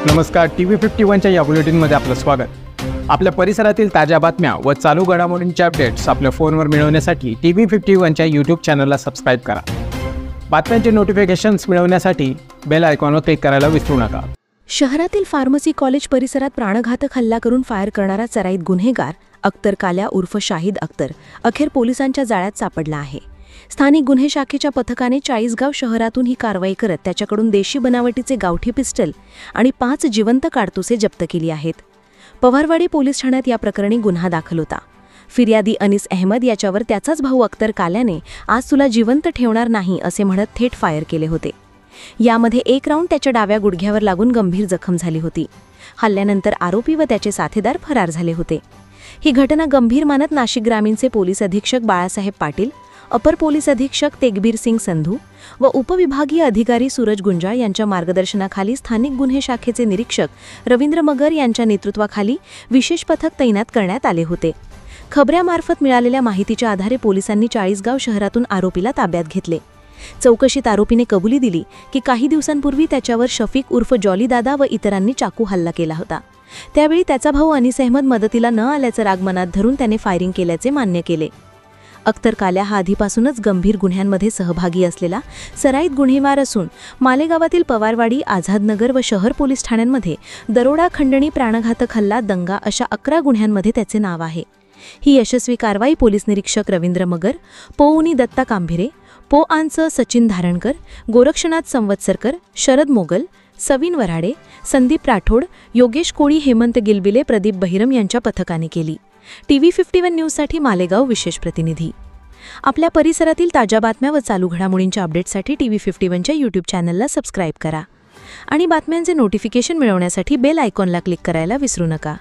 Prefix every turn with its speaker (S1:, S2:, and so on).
S1: नमस्कार, TV51च्या या बुलेटिनमध्ये आपलं स्वागत। आपल्या परिसरातील ताज्या बातम्या व चालू घडामोडींचे अपडेट्स आपल्या फोनवर मिळवण्यासाठी TV51च्या YouTube चॅनलला सबस्क्राइब करा। बातम्यांचे नोटिफिकेशन्स मिळवण्यासाठी बेल आयकॉनवर क्लिक करायला विसरू नका।
S2: शहरातील फार्मसी कॉलेज परिसरात प्राणघातक हल्ला करून फायर करणारा चराईत गुन्हेगार अख्तर काल्या उर्फ शाहिद अख्तर अखेर पोलिसांच्या जाळ्यात सापडला आहे। स्थानिक गुन्हे शाखेच्या पथकाने चाळीसगाव शहरातून ही कारवाई करत त्याच्याकडून देशी बनावटीचे गावठी पिस्टल आणि 5 जिवंत काडतुसे जप्त केली आहेत। पवारवाडी पोलीस ठाण्यात या प्रकरणी गुन्हा दाखल होता। फिर्यादी अनीस अहमद याच्यावर त्याचाच भाऊ अख्तर काल्याने आज तुला जिवंत ठेवणार नाही असे म्हणत थेट फायर केले होते। यामध्ये एक राऊंड त्याच्या डाव्या गुडघ्यावर लागून गंभीर जखम झाली होती। हल्ल्यानंतर आरोपी व त्याचे साथीदार फरार झाले होते। ही घटना गंभीर मानत नाशिक ग्रामीणचे पोलीस अधीक्षक बाळासाहेब पाटील, अपर पोलीस अधीक्षक तेगबीर सिंग संधू व उपविभागीय अधिकारी सूरज गुंजाळ यांच्या मार्गदर्शनाखाली स्थानिक गुन्हे शाखेचे निरीक्षक रवींद्र मगर यांच्या नेतृत्वाखाली विशेष पथक तैनात करण्यात आले होते। खबऱ्यामार्फत मिळालेल्या माहितीच्या आधारे पोलिसांनी चाळीसगाव शहरातून आरोपीला ताब्यात घेतले। चौकशीत आरोपीने कबुली दिली की काही दिवसांपूर्वी त्याच्यावर शफीक उर्फ जॉली दादा व इतरांनी चाकू हल्ला केला होता। त्यावेळी त्याचा भाऊ अनीस अहमद मदतीला न आल्याचं राग मनात धरून त्याने फायरिंग केल्याचे मान्य केले। अख्तर काल्या हा आधीपासूनच गंभीर गुन्ह्यांमध्ये सहभागी असलेला सराईत गुन्हेगार असून मालेगावातील पवारवाडी, आझादनगर व शहर पोलीस ठाण्यांमध्ये दरोडा, खंडणी, प्राणघातक हल्ला, दंगा अशा 11 गुन्ह्यांमध्ये त्याचे नाव आहे। ही यशस्वी कारवाई पोलीस निरीक्षक रवींद्र मगर, पोउनी दत्ता कांभिरे, पो आंच सचिन धारणकर, गोरक्षनाथ संवत्सरकर, शरद मोगल, सविन वराडे, संदीप राठोड, योगेश कोळी, हेमंत गिलबिले, प्रदीप बहिरम यांच्या पथकाने केली। TV51 न्यूजसाठी मालेगाव विशेष प्रतिनिधी। आपल्या परिसरातील ताज्या बातम्या व चालू घडामोडींच्या अपडेट्ससाठी TV51च्या YouTube चॅनलला सबस्क्राइब करा आणि बातम्यांचे नोटिफिकेशन मिळवण्यासाठी बेल आयकॉनला क्लिक करायला विसरू नका।